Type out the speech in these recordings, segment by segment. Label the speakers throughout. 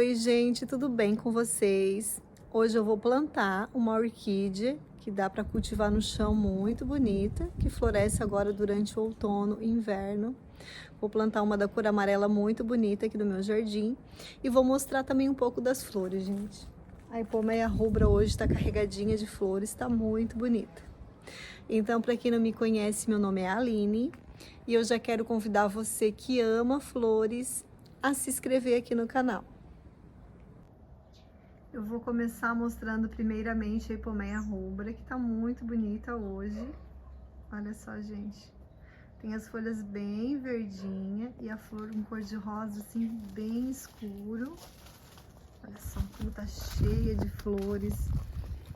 Speaker 1: Oi, gente, tudo bem com vocês? Hoje eu vou plantar uma orquídea que dá para cultivar no chão, muito bonita, que floresce agora durante o outono e inverno. Vou plantar uma da cor amarela muito bonita aqui do meu jardim e vou mostrar também um pouco das flores, gente. A Ipomeia rubra hoje está carregadinha de flores, está muito bonita. Então, para quem não me conhece, meu nome é Aline e eu já quero convidar você que ama flores a se inscrever aqui no canal. Eu vou começar mostrando primeiramente a Ipomeia rubra, que tá muito bonita hoje. Olha só, gente. Tem as folhas bem verdinha e a flor com cor de rosa, assim, bem escuro. Olha só como tá cheia de flores,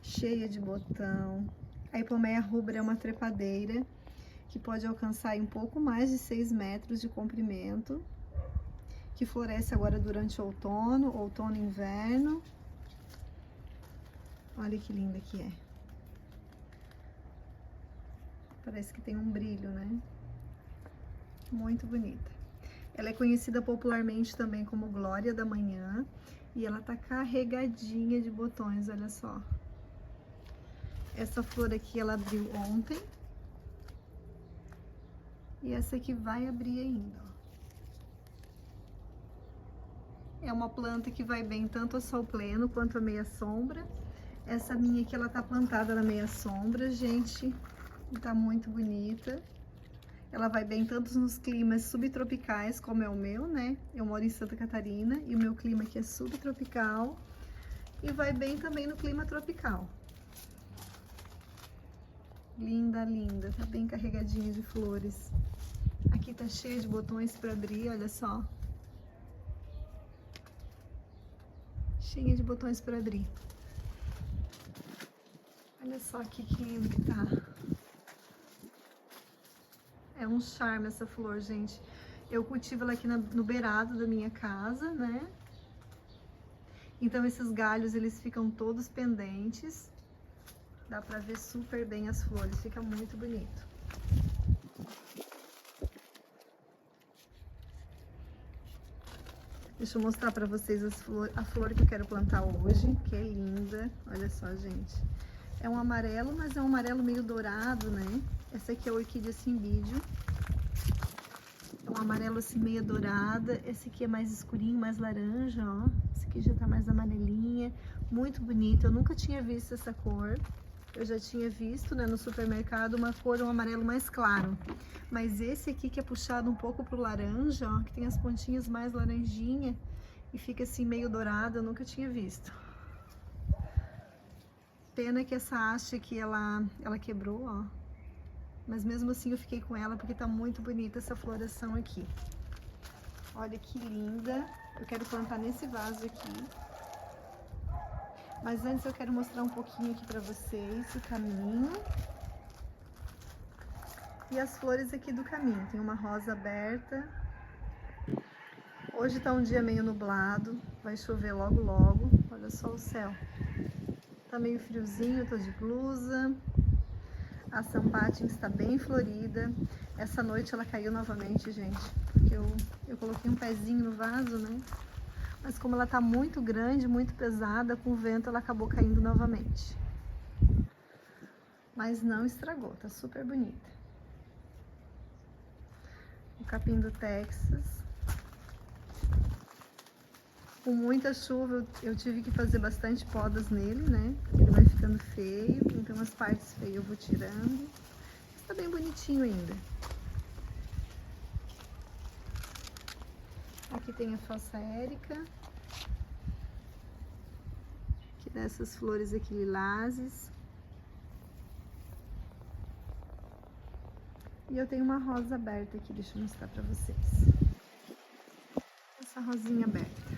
Speaker 1: cheia de botão. A Ipomeia rubra é uma trepadeira que pode alcançar um pouco mais de 6 metros de comprimento, que floresce agora durante o outono e inverno. Olha que linda que é. Parece que tem um brilho, né? Muito bonita. Ela é conhecida popularmente também como Glória da Manhã e ela tá carregadinha de botões, olha só. Essa flor aqui ela abriu ontem e essa aqui vai abrir ainda, ó. É uma planta que vai bem tanto a sol pleno quanto a meia sombra. Essa minha aqui, ela tá plantada na meia sombra, gente, e tá muito bonita. Ela vai bem tanto nos climas subtropicais, como é o meu, né? Eu moro em Santa Catarina e o meu clima aqui é subtropical. E vai bem também no clima tropical. Linda, linda, tá bem carregadinha de flores. Aqui tá cheia de botões para abrir, olha só. Cheia de botões para abrir. Olha só que lindo que tá. É um charme essa flor, gente. Eu cultivo ela aqui no beirado da minha casa, né? Então esses galhos, eles ficam todos pendentes. Dá pra ver super bem as flores, fica muito bonito. Deixa eu mostrar pra vocês a flor que eu quero plantar hoje, que é linda. Olha só, gente. É um amarelo, mas é um amarelo meio dourado, né? Essa aqui é a orquídea cimbídeo. É um amarelo assim meio dourada. Esse aqui é mais escurinho, mais laranja, ó. Esse aqui já tá mais amarelinha. Muito bonito. Eu nunca tinha visto essa cor. Eu já tinha visto, né, no supermercado uma cor, um amarelo mais claro. Mas esse aqui que é puxado um pouco pro laranja, ó, que tem as pontinhas mais laranjinha e fica assim meio dourado, eu nunca tinha visto. Pena que essa haste aqui, ela quebrou, ó. Mas mesmo assim eu fiquei com ela porque tá muito bonita essa floração aqui. Olha que linda. Eu quero plantar nesse vaso aqui. Mas antes eu quero mostrar um pouquinho aqui pra vocês o caminho. E as flores aqui do caminho. Tem uma rosa aberta. Hoje tá um dia meio nublado. Vai chover logo logo. Olha só o céu. Tá meio friozinho, tô de blusa. A Sampatia está bem florida. Essa noite ela caiu novamente, gente. Porque eu coloquei um pezinho no vaso, né? Mas como ela tá muito grande, muito pesada, com o vento ela acabou caindo novamente. Mas não estragou, tá super bonita. O capim do Texas. Com muita chuva eu tive que fazer bastante podas nele, né? Ele vai ficando feio, então as partes feias eu vou tirando. Mas tá bem bonitinho ainda. Aqui tem a Fossa Érica. Que dá essas flores aqui lilazes. E eu tenho uma rosa aberta aqui, deixa eu mostrar pra vocês. Essa rosinha aberta.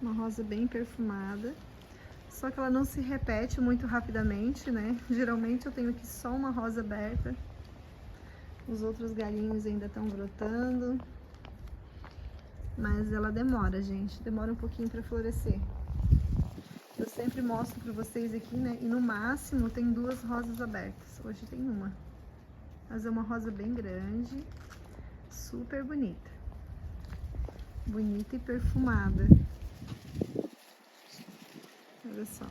Speaker 1: Uma rosa bem perfumada. Só que ela não se repete muito rapidamente, né? Geralmente eu tenho aqui só uma rosa aberta. Os outros galinhos ainda estão brotando. Mas ela demora, gente. Demora um pouquinho pra florescer. Eu sempre mostro pra vocês aqui, né? E no máximo tem 2 rosas abertas. Hoje tem uma. Mas é uma rosa bem grande. Super bonita. Bonita e perfumada. Olha só.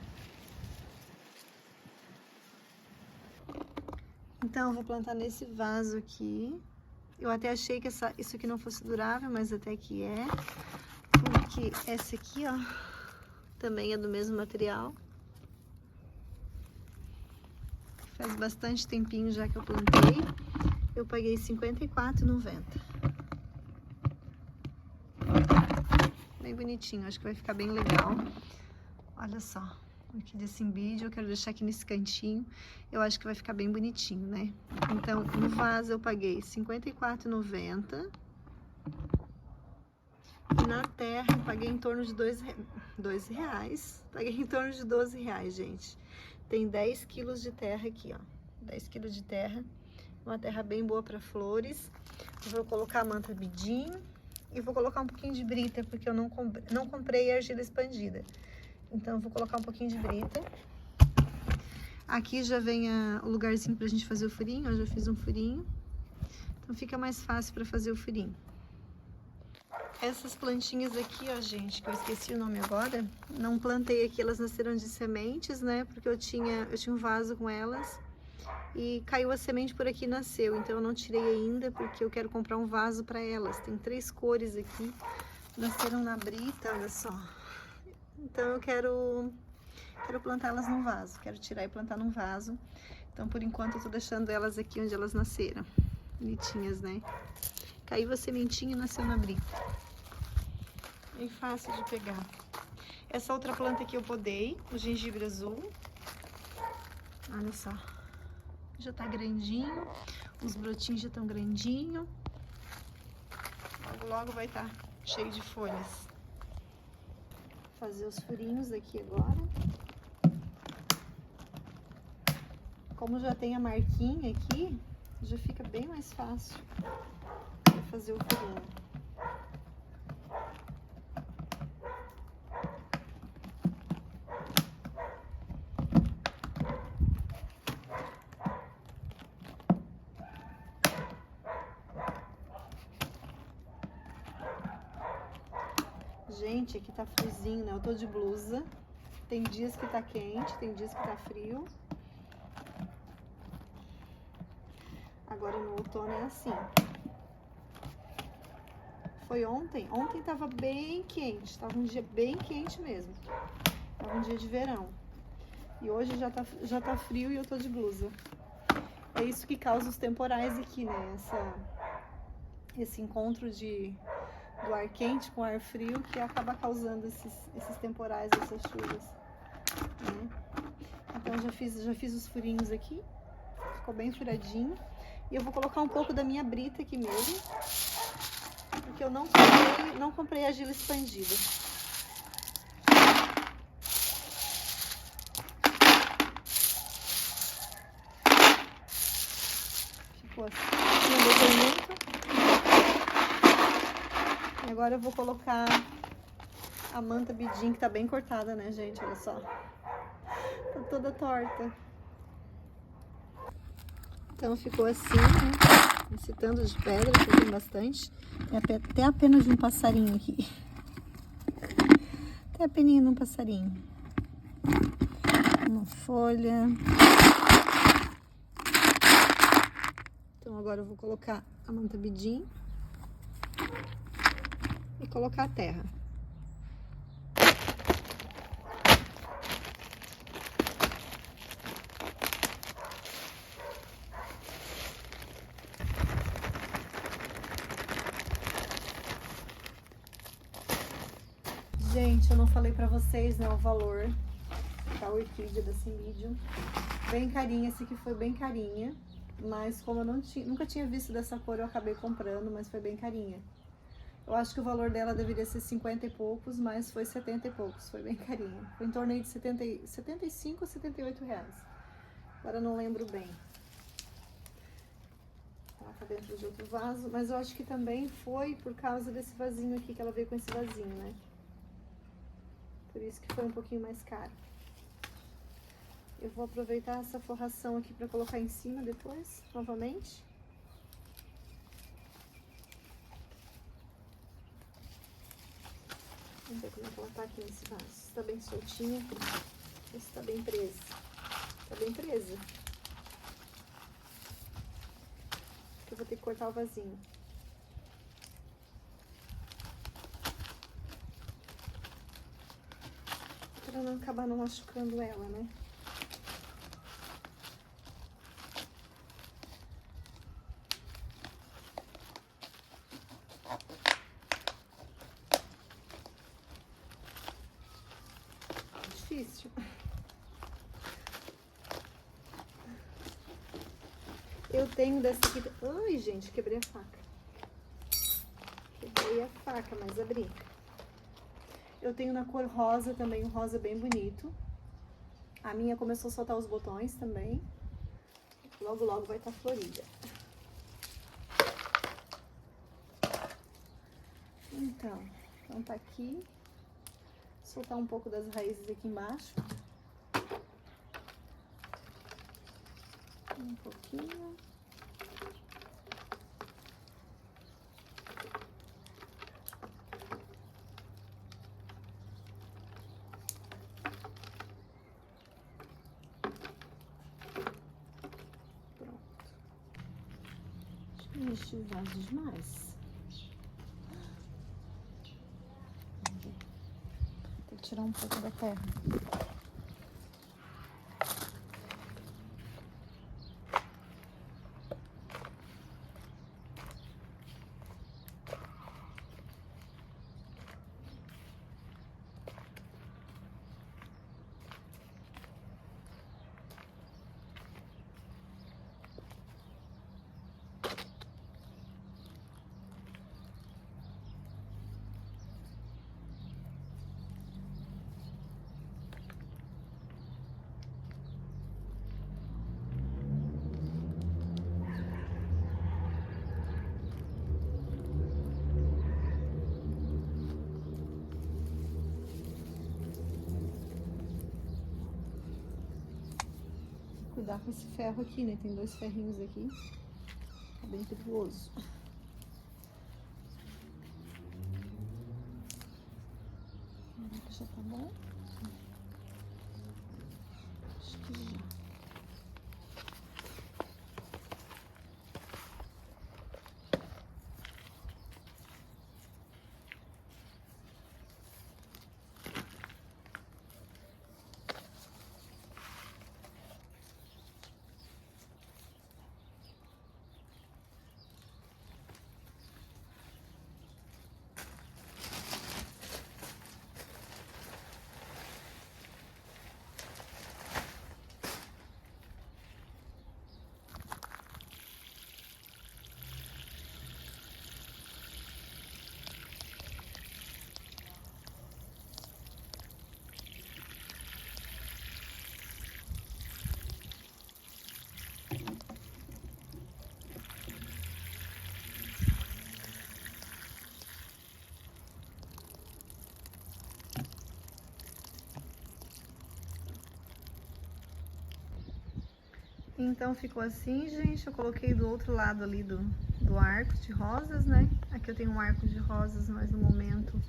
Speaker 1: Então, eu vou plantar nesse vaso aqui. Eu até achei que isso aqui não fosse durável, mas até que é. Porque essa aqui, ó, também é do mesmo material. Faz bastante tempinho já que eu plantei. Eu paguei R$ 54,90. Bem bonitinho, acho que vai ficar bem legal. Olha só, aqui desse vídeo, eu quero deixar aqui nesse cantinho. Eu acho que vai ficar bem bonitinho, né? Então, no vaso eu paguei R$ 54,90. E na terra eu paguei em torno de R$ 2. Paguei em torno de R$ 12, gente. Tem 10 quilos de terra aqui, ó. 10 quilos de terra. Uma terra bem boa para flores. Eu vou colocar a manta bidim e vou colocar um pouquinho de brita, porque eu não comprei argila expandida. Então, eu vou colocar um pouquinho de brita. Aqui já vem o lugarzinho pra gente fazer o furinho. Eu já fiz um furinho. Então, fica mais fácil para fazer o furinho. Essas plantinhas aqui, ó, gente, que eu esqueci o nome agora. Não plantei aqui, elas nasceram de sementes, né? Porque eu tinha um vaso com elas. E caiu a semente por aqui e nasceu. Então, eu não tirei ainda, porque eu quero comprar um vaso para elas. Tem 3 cores aqui. Nasceram na brita, olha só. Então, eu quero plantá-las num vaso. Quero tirar e plantar num vaso. Então, por enquanto, eu tô deixando elas aqui onde elas nasceram. Bonitinhas, né? Caiu a sementinha e nasceu na brita. Bem fácil de pegar. Essa outra planta aqui eu podei, o gengibre azul. Olha só. Já tá grandinho. Os brotinhos já estão grandinho. Logo, logo vai estar cheio de folhas. Vou fazer os furinhos aqui agora. Como já tem a marquinha aqui, já fica bem mais fácil para fazer o furinho. Gente, aqui tá friozinho, né? Eu tô de blusa. Tem dias que tá quente, tem dias que tá frio. Agora no outono é assim. Foi ontem. Ontem tava bem quente. Tava um dia bem quente mesmo. Tava um dia de verão. E hoje já tá frio e eu tô de blusa. É isso que causa os temporais aqui, né? Esse encontro do ar quente com ar frio que acaba causando esses temporais, essas chuvas, né? Então já fiz os furinhos aqui, ficou bem furadinho. E eu vou colocar um pouco da minha brita aqui mesmo, porque eu não comprei argila expandida. Ficou assim, um desenho. E agora eu vou colocar a manta bidim, que tá bem cortada, né, gente? Olha só. Tá toda torta. Então ficou assim, né? Esse tanto de pedra, que tem bastante. Tem até a pena de um passarinho aqui. Até a peninha de um passarinho. Uma folha. Então agora eu vou colocar a manta bidim. E colocar a terra. Gente, eu não falei pra vocês, né, o valor da orquídea desse vídeo. Bem carinha, esse aqui foi bem carinha. Mas como eu nunca tinha visto dessa cor, eu acabei comprando, mas foi bem carinha. Eu acho que o valor dela deveria ser 50 e poucos, mas foi 70 e poucos, foi bem carinha. Foi em torno de 75 ou 78 reais. Agora eu não lembro bem. Ela tá dentro de outro vaso, mas eu acho que também foi por causa desse vasinho aqui, que ela veio com esse vasinho, né? Por isso que foi um pouquinho mais caro. Eu vou aproveitar essa forração aqui para colocar em cima depois, novamente. Vamos ver como é que ela tá aqui nesse vaso. Se tá bem soltinha, ou se tá bem presa. Tá bem presa. Acho que eu vou ter que cortar o vasinho. Pra não acabar não machucando ela, né? Difícil. Eu tenho dessa aqui... Ai, gente, quebrei a faca. Quebrei a faca, mas abri. Eu tenho na cor rosa também, um rosa bem bonito. A minha começou a soltar os botões também. Logo, logo vai estar florida. Então tá aqui. Soltar um pouco das raízes aqui embaixo. Um pouquinho. Pronto. Acho que eu enchi o vaso demais. Vou tirar um pouco da terra. Cuidar com esse ferro aqui, né? Tem dois ferrinhos aqui. Tá bem perigoso. Será que já tá bom? Acho que já. Então ficou assim, gente. Eu coloquei do outro lado ali do arco de rosas, né? Aqui eu tenho um arco de rosas, mas no momento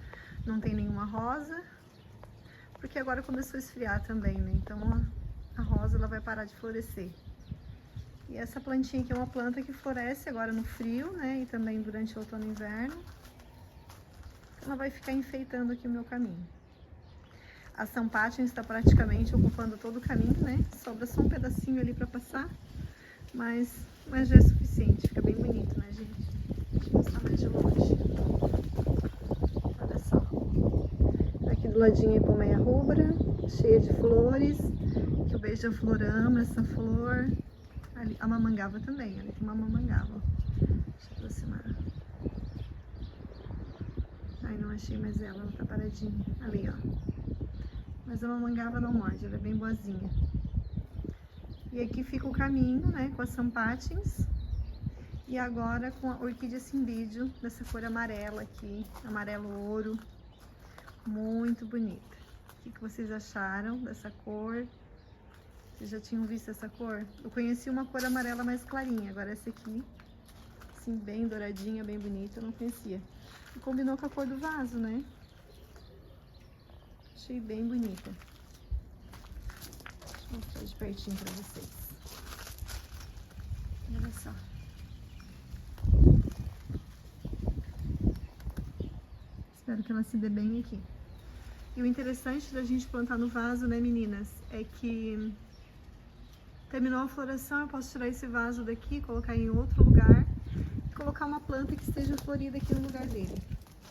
Speaker 1: não tem nenhuma rosa. Porque agora começou a esfriar também, né? Então a rosa ela vai parar de florescer. E essa plantinha aqui é uma planta que floresce agora no frio, né? E também durante o outono e inverno. Ela vai ficar enfeitando aqui o meu caminho. A St. Patins está praticamente ocupando todo o caminho, né? Sobra só um pedacinho ali para passar, mas já é suficiente. Fica bem bonito, né, gente? Deixa eu mostrar mais de longe. Olha só. Aqui do ladinho a Ipomeia rubra, cheia de flores. Que o beija-flor ama essa flor. Ali, a mamangava também, ali tem uma mamangava. Deixa eu aproximar. Ai, não achei mais ela tá paradinha. Ali, ó. Mas a mamangava não morde, ela é bem boazinha. E aqui fica o caminho, né, com a St. Patins. E agora com a orquídea cimbídio, dessa cor amarela aqui, amarelo ouro. Muito bonita. O que vocês acharam dessa cor? Vocês já tinham visto essa cor? Eu conheci uma cor amarela mais clarinha, agora essa aqui, assim, bem douradinha, bem bonita, eu não conhecia. E combinou com a cor do vaso, né? Achei bem bonita. Deixa eu mostrar de pertinho pra vocês. Olha só. Espero que ela se dê bem aqui. E o interessante da gente plantar no vaso, né, meninas, é que terminou a floração, eu posso tirar esse vaso daqui, colocar em outro lugar e colocar uma planta que esteja florida aqui no lugar dele.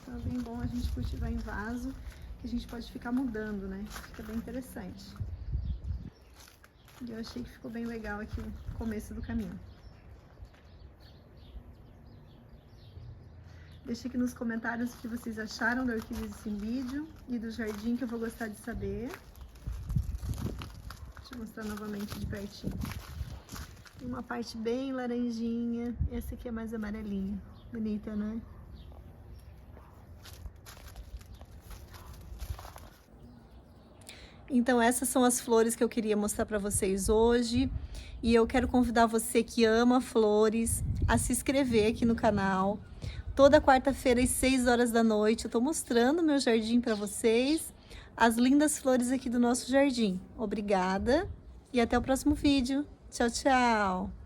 Speaker 1: Então é bem bom a gente cultivar em vaso, que a gente pode ficar mudando, né? Fica bem interessante. E eu achei que ficou bem legal aqui o começo do caminho. Deixe aqui nos comentários o que vocês acharam da orquídea de cimbídio e do jardim, que eu vou gostar de saber. Deixa eu mostrar novamente de pertinho. Tem uma parte bem laranjinha, essa aqui é mais amarelinha. Bonita, né? Então essas são as flores que eu queria mostrar para vocês hoje. E eu quero convidar você que ama flores a se inscrever aqui no canal. Toda quarta-feira às 6 horas da noite eu tô mostrando meu jardim para vocês. As lindas flores aqui do nosso jardim. Obrigada e até o próximo vídeo. Tchau, tchau!